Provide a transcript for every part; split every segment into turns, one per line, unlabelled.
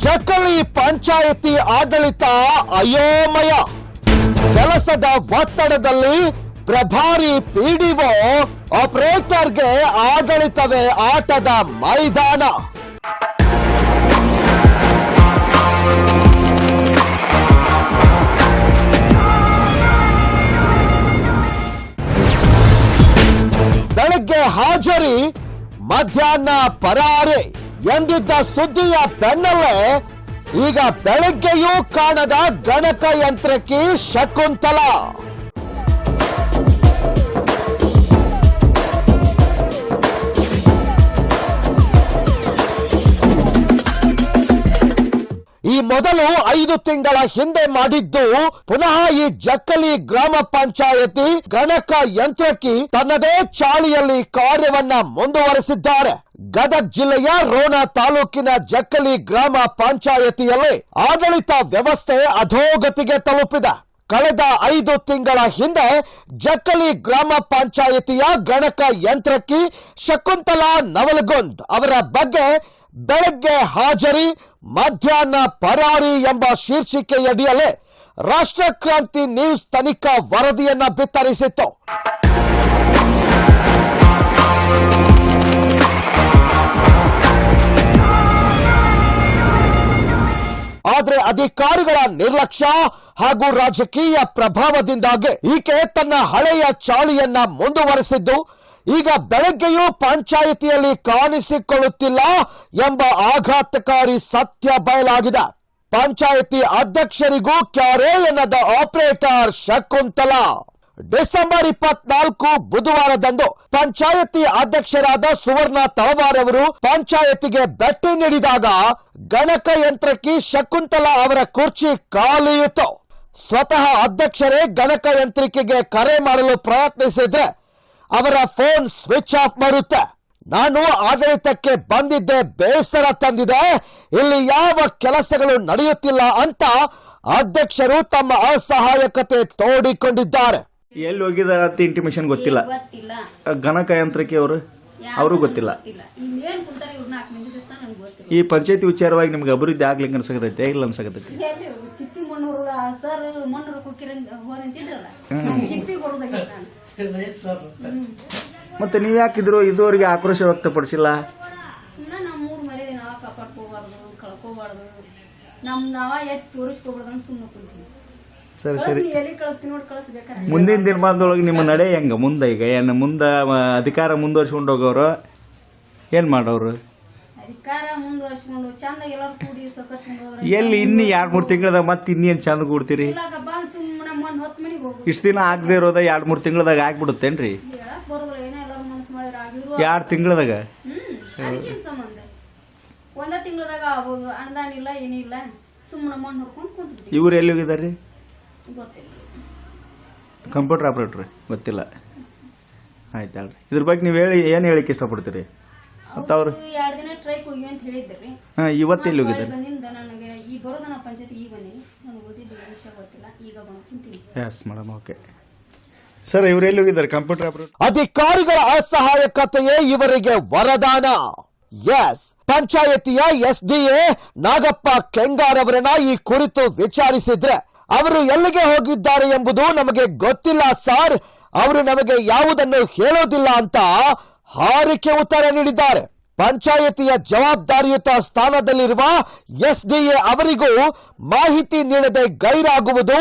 ಜಕ್ಕಲಿ ಪಂಚಾಯಿತಿ ಆಡಳಿತ ಅಯೋಮಯ. ಕೆಲಸದ ಒತ್ತಡದಲ್ಲಿ ಪ್ರಭಾರಿ ಪಿಡಿಒ ಆಪರೇಟರ್ಗೆ ಆಡಳಿತವೇ ಆಟದ ಮೈದಾನ. ಬೆಳಗ್ಗೆ ಹಾಜರಿ, ಮಧ್ಯಾಹ್ನ ಪರಾರಿ ಎಂದಿದ್ದ ಸುದ್ದಿಯ ಬೆನ್ನಲ್ಲೇ ಈಗ ಬೆಳಗ್ಗೆಯೂ ಕಾಣದ ಗಣಕಯಂತ್ರಕ್ಕೆ ಶಕುಂತಲಾ. ಈ ಮೊದಲು 5 ತಿಂಗಳ ಹಿಂದೆ ಮಾಡಿದ್ದು ಪುನಃ ಈ ಜಕ್ಕಲಿ ಗ್ರಾಮ ಪಂಚಾಯತಿ ಗಣಕ ಯಂತ್ರಕ್ಕೆ ತನ್ನದೇ ಚಾಳಿಯಲ್ಲಿ ಕಾರ್ಯವನ್ನ ಮುಂದುವರೆಸಿದ್ದಾರೆ. ಗದಗ ಜಿಲ್ಲೆಯ ರೋಣ ತಾಲೂಕಿನ ಜಕ್ಕಲಿ ಗ್ರಾಮ ಪಂಚಾಯತಿಯಲ್ಲಿ ಆಡಳಿತ ವ್ಯವಸ್ಥೆ ಅಧೋಗತಿಗೆ ತಲುಪಿದೆ. ಕಳೆದ 5 ತಿಂಗಳ ಹಿಂದೆ ಜಕ್ಕಲಿ ಗ್ರಾಮ ಪಂಚಾಯತಿಯ ಗಣಕ ಯಂತ್ರಕ್ಕೆ ಶಕುಂತಲಾ ನವಲಗುಂದ್ ಅವರ ಬಗ್ಗೆ ಬೆಳಗ್ಗೆ ಹಾಜರಿ, ಮಧ್ಯಾಹ್ನ ಪರಾರಿ ಎಂಬ ಶೀರ್ಷಿಕೆಯಡಿಯಲ್ಲೇ ರಾಷ್ಟ್ರಕ್ರಾಂತಿ ನ್ಯೂಸ್ ತನಿಖಾ ವರದಿಯನ್ನ ಬಿತ್ತರಿಸಿತ್ತು. ಆದ್ರೆ ಅಧಿಕಾರಿಗಳ ನಿರ್ಲಕ್ಷ್ಯ ಹಾಗೂ ರಾಜಕೀಯ ಪ್ರಭಾವದಿಂದಾಗಿ ಈಕೆ ತನ್ನ ಹಳೆಯ ಚಾಳಿಯನ್ನ ಮುಂದುವರೆಸಿದ್ದು ಈಗ ಬೆಳಗ್ಗೆಯೂ ಪಂಚಾಯಿತಿಯಲ್ಲಿ ಕಾಣಿಸಿಕೊಳ್ಳುತ್ತಿಲ್ಲ ಎಂಬ ಆಘಾತಕಾರಿ ಸತ್ಯ ಬಯಲಾಗಿದೆ. ಪಂಚಾಯಿತಿ ಅಧ್ಯಕ್ಷರಿಗೂ ಕ್ಯಾರೆ ಎನ್ನದ ಆಪರೇಟರ್ ಶಕುಂತಲಾ. ಡಿಸೆಂಬರ್ 24 ಬುಧವಾರದಂದು ಪಂಚಾಯತಿ ಅಧ್ಯಕ್ಷರಾದ ಸುವರ್ಣ ತಳವಾರ್ ಅವರು ಪಂಚಾಯತಿಗೆ ಭೇಟಿ ನೀಡಿದಾಗ ಗಣಕಯಂತ್ರಕ್ಕೆ ಶಕುಂತಲಾ ಅವರ ಕುರ್ಚಿ ಖಾಲಿಯಿತ್ತು. ಸ್ವತಃ ಅಧ್ಯಕ್ಷರೇ ಗಣಕಯಂತ್ರಿಕೆಗೆ ಕರೆ ಮಾಡಲು ಪ್ರಯತ್ನಿಸಿದ್ರೆ ಅವರ ಫೋನ್ ಸ್ವಿಚ್ ಆಫ್ ಬರುತ್ತೆ. ನಾನು ಆಡಳಿತಕ್ಕೆ ಬಂದಿದ್ದೆ ಬೇಸರ ತಂದಿದೆ, ಇಲ್ಲಿ ಯಾವ ಕೆಲಸಗಳು ನಡೆಯುತ್ತಿಲ್ಲ ಅಂತ ಅಧ್ಯಕ್ಷರು ತಮ್ಮ ಅಸಹಾಯಕತೆ ತೋಡಿಕೊಂಡಿದ್ದಾರೆ.
ಎಲ್ಲಿ ಹೋಗಿದಾರ ಅಂತ ಇಂಟಿಮೇಷನ್ ಗೊತ್ತಿಲ್ಲ. ಗಣಕಯಂತ್ರಕ್ಕೆ ಅವರು ಗೊತ್ತಿಲ್ಲ. ಈ ಪಂಚಾಯತಿ ವಿಚಾರವಾಗಿ ನಿಮ್ಗೆ ಅಭಿವೃದ್ಧಿ ಆಗ್ಲಿಕ್ಕೆ ಅನ್ಸಕತೈತೆ ಇಲ್ಲ ಅನ್ಸಕತೈತಿ? ಮತ್ತೆ ನೀವ್ ಯಾಕಿದ್ರು ಇದುವರೆಗೆ ಆಕ್ರೋಶ ವ್ಯಕ್ತಪಡಿಸಿಲ್ಲ? ಸರಿ ಸರಿ, ಮುಂದಿನ ದಿನಮಾನದೊಳಗೆ ನಿಮ್ಮ ನಡೆ ಹೆಂಗ ಮುಂದೆ? ಈಗ ಏನ್ ಮುಂದ ಅಧಿಕಾರ ಮುಂದುವರ್ಸ್ಕೊಂಡು ಹೋಗೋರು ಏನ್ ಮಾಡೋರು? ಎಲ್ಲಿ ಇನ್ನು 2-3 ತಿಂಗಳದಾಗ ಮತ್ತೆ ಇನ್ನೇನ್ ಚಂದ ಕೂಡ್ತೀರಿ? ಇಷ್ಟ ದಿನ ಆಗದೆ ಇರೋದ 2-3 ತಿಂಗಳದಾಗ ಆಗ್ಬಿಡುತ್ತೇನ್ರಿ? 2 ತಿಂಗಳದಾಗ ಇವ್ರು ಎಲ್ಲಿ ಹೋಗಿದಾರ್ರಿ? ಕಂಪ್ಯೂಟರ್ ಆಪರೇಟರ್ ಗೊತ್ತಿಲ್ಲ. ಆಯ್ತಾಳ್ರಿ, ಇದ್ರ ಬಗ್ಗೆ ನೀವ್ ಏನ್ ಹೇಳಿಕ್ ಇಷ್ಟಪಡ್ತೀರಿ? ಅವ್ರು ಇವತ್ತು ಎಲ್ಲಿ ಹೋಗಿದ್ದಾರೆ? ಸರ್, ಇವ್ರು ಎಲ್ಲಿ ಹೋಗಿದ್ದಾರೆ? Computer operator.
ಅಧಿಕಾರಿಗಳ ಅಸಹಾಯಕತೆಯೇ ಇವರಿಗೆ ವರದಾನ. ಎಸ್, ಪಂಚಾಯತಿಯ SDA ನಾಗಪ್ಪ ಕೆಂಗಾರ್ ಅವರನ್ನ ಈ ಕುರಿತು ವಿಚಾರಿಸಿದ್ರೆ ಅವರು ಎಲ್ಲಿಗೆ ಹೋಗಿದ್ದಾರೆ ಎಂಬುದು ನಮಗೆ ಗೊತ್ತಿಲ್ಲ ಸರ್, ಅವರು ನಮಗೆ ಯಾವುದನ್ನು ಹೇಳೋದಿಲ್ಲ ಅಂತ ಹಾರಿಕೆ ಉತ್ತರ ನೀಡಿದ್ದಾರೆ. ಪಂಚಾಯತಿಯ ಜವಾಬ್ದಾರಿಯುತ ಸ್ಥಾನದಲ್ಲಿರುವ SDA ಅವರಿಗೂ ಮಾಹಿತಿ ನೀಡದೆ ಗೈರಾಗುವುದು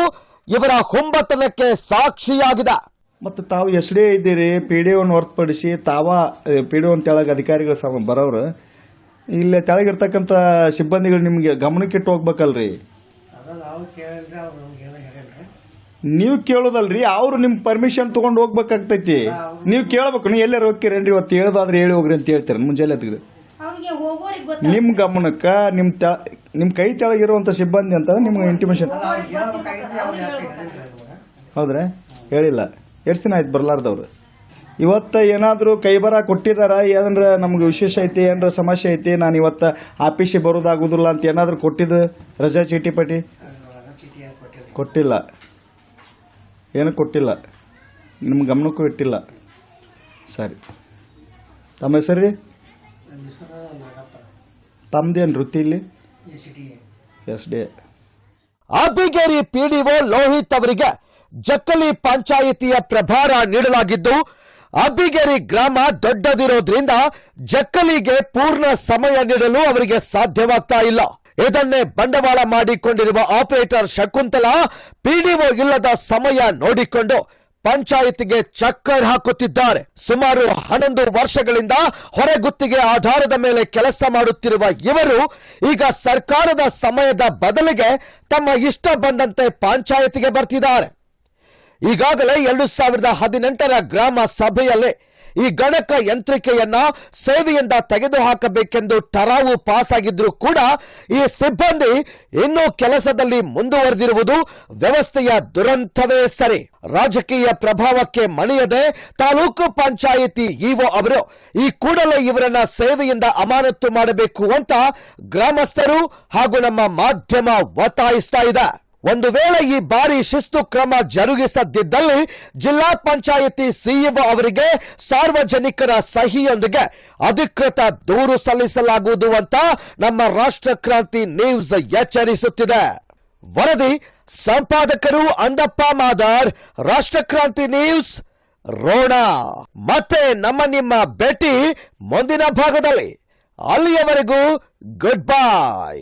ಇವರ ಹುಂಬತನಕ್ಕೆ ಸಾಕ್ಷಿಯಾಗಿದೆ.
ಮತ್ತು ತಾವು SDA ಇದ್ದೀರಿ, PDO ಹೊರತುಪಡಿಸಿ ತಾವ PDO ತೆಳಗ ಅಧಿಕಾರಿಗಳು ಬರೋರು, ಇಲ್ಲೇ ತೆಳಗಿರ್ತಕ್ಕಂಥ ಸಿಬ್ಬಂದಿಗಳು ನಿಮ್ಗೆ ಗಮನಕ್ಕಿಟ್ಟು ಹೋಗ್ಬೇಕಲ್ರಿ. ನೀವು ಕೇಳೋದಲ್ರಿ, ಅವ್ರು ನಿಮ್ ಪರ್ಮಿಷನ್ ತಗೊಂಡು ಹೋಗ್ಬೇಕಾಗ್ತೈತಿ. ನೀವು ಕೇಳ್ಬೇಕು, ನೀವು ಎಲ್ಲಾರು ಹೋಗ್ತೀರೇನ್ರಿ? ಇವತ್ತು ಹೇಳೋದಾದ್ರೆ ಹೇಳಿ ಹೋಗ್ರಿ ಅಂತ ಹೇಳ್ತೀರ ಮುಂಜಾನೆ ಹತ್ತಿರ. ನಿಮ್ ಗಮನಕ್ಕ ನಿಮ್ ಕೈ ತೆಳಗಿರುವಂತ ಸಿಬ್ಬಂದಿ ಅಂತ ನಿಮ್ಗೆ ಇಂಟಿಮೇಷನ್ ಹೌದ್ರಾ? ಹೇಳಿಲ್ಲ. ಎಷ್ಟು ದಿನ ಆಯ್ತು ಬರ್ಲಾರ್ದವ್ರು? ಇವತ್ತ ಏನಾದ್ರು ಕೈಬರ ಕೊಟ್ಟಿದಾರ? ಏನಂದ್ರ ನಮ್ಗೆ ವಿಶೇಷ ಐತಿ, ಏನಾರ ಸಮಸ್ಯೆ ಐತಿ, ನಾನು ಇವತ್ತ ಆಫೀಸಿಗೆ ಬರೋದಾಗುದಿಲ್ಲ ಅಂತ ಏನಾದ್ರು ಕೊಟ್ಟಿದ್ದು ರಜಾ ಚೀಟಿ ಪಟ್ಟಿ? ಕೊಟ್ಟಿಲ್ಲ, ಏನು ಕೊಟ್ಟಿಲ್ಲ, ನಿಮ್ಮ ಗಮನಕ್ಕೂ ಇಟ್ಟಿಲ್ಲ. ಸರಿ, ತಮ್ಮ ಹೆಸರು ರೀ? ತಮ್ಮದೇನು ವೃತ್ತಿ ಇಲ್ಲಿ? SD.
ಅಬ್ಬಿಗೇರಿ ಪಿಡಿಒ ಲೋಹಿತ್ ಅವರಿಗೆ ಜಕ್ಕಲಿ ಪಂಚಾಯಿತಿಯ ಪ್ರಭಾರ ನೀಡಲಾಗಿದ್ದು, ಅಬ್ಬಿಗೇರಿ ಗ್ರಾಮ ದೊಡ್ಡದಿರೋದ್ರಿಂದ ಜಕ್ಕಲಿಗೆ ಪೂರ್ಣ ಸಮಯ ನೀಡಲು ಅವರಿಗೆ ಸಾಧ್ಯವಾಗ್ತಾ ಇಲ್ಲ. ಇದನ್ನೇ ಬಂಡವಾಳ ಮಾಡಿಕೊಂಡಿರುವ ಆಪರೇಟರ್ ಶಕುಂತಲಾ ಪಿಡಿಒ ಇಲ್ಲದ ಸಮಯ ನೋಡಿಕೊಂಡು ಪಂಚಾಯಿತಿಗೆ ಚಕ್ಕರ್ ಹಾಕುತ್ತಿದ್ದಾರೆ. ಸುಮಾರು 11 ವರ್ಷಗಳಿಂದ ಹೊರಗುತ್ತಿಗೆ ಆಧಾರದ ಮೇಲೆ ಕೆಲಸ ಮಾಡುತ್ತಿರುವ ಇವರು ಈಗ ಸರ್ಕಾರದ ಸಮಯದ ಬದಲಿಗೆ ತಮ್ಮ ಇಷ್ಟ ಬಂದಂತೆ ಪಂಚಾಯಿತಿಗೆ ಬರ್ತಿದ್ದಾರೆ. ಈಗಾಗಲೇ 2018ರ ಗ್ರಾಮ ಸಭೆಯಲ್ಲೇ ಈ ಗಣಕ ಯಂತ್ರಿಕೆಯನ್ನ ಸೇವೆಯಿಂದ ತೆಗೆದುಹಾಕಬೇಕೆಂದು ಠರಾವು ಪಾಸ್ ಆಗಿದ್ರೂ ಕೂಡ ಈ ಸಿಬ್ಬಂದಿ ಇನ್ನೂ ಕೆಲಸದಲ್ಲಿ ಮುಂದುವರೆದಿರುವುದು ವ್ಯವಸ್ಥೆಯ ದುರಂತವೇ ಸರಿ. ರಾಜಕೀಯ ಪ್ರಭಾವಕ್ಕೆ ಮಣಿಯದೆ ತಾಲೂಕು ಪಂಚಾಯಿತಿ ಇಒ ಅವರು ಈ ಕೂಡಲೇ ಇವರನ್ನ ಸೇವೆಯಿಂದ ಅಮಾನತು ಮಾಡಬೇಕು ಅಂತ ಗ್ರಾಮಸ್ಥರು ಹಾಗೂ ನಮ್ಮ ಮಾಧ್ಯಮ ಒತ್ತಾಯಿಸ್ತಾ ಇದೆ. ಒಂದು ವೇಳೆ ಈ ಬಾರಿ ಶಿಸ್ತು ಕ್ರಮ ಜರುಗಿಸದಿದ್ದಲ್ಲಿ ಜಿಲ್ಲಾ ಪಂಚಾಯಿತಿ ಸಿಇಒ ಅವರಿಗೆ ಸಾರ್ವಜನಿಕರ ಸಹಿಯೊಂದಿಗೆ ಅಧಿಕೃತ ದೂರು ಸಲ್ಲಿಸಲಾಗುವುದು ಅಂತ ನಮ್ಮ ರಾಷ್ಟ್ರಕ್ರಾಂತಿ ನ್ಯೂಸ್ ಎಚ್ಚರಿಸುತ್ತಿದೆ. ವರದಿ ಸಂಪಾದಕರು ಅಂದಪ್ಪ ಮಾದಾರ್, ರಾಷ್ಟ್ರಕ್ರಾಂತಿ ನ್ಯೂಸ್, ರೋಣ. ಮತ್ತೆ ನಿಮ್ಮ ಭೇಟಿ ಮುಂದಿನ ಭಾಗದಲ್ಲಿ. ಅಲ್ಲಿಯವರೆಗೂ ಗುಡ್ ಬೈ.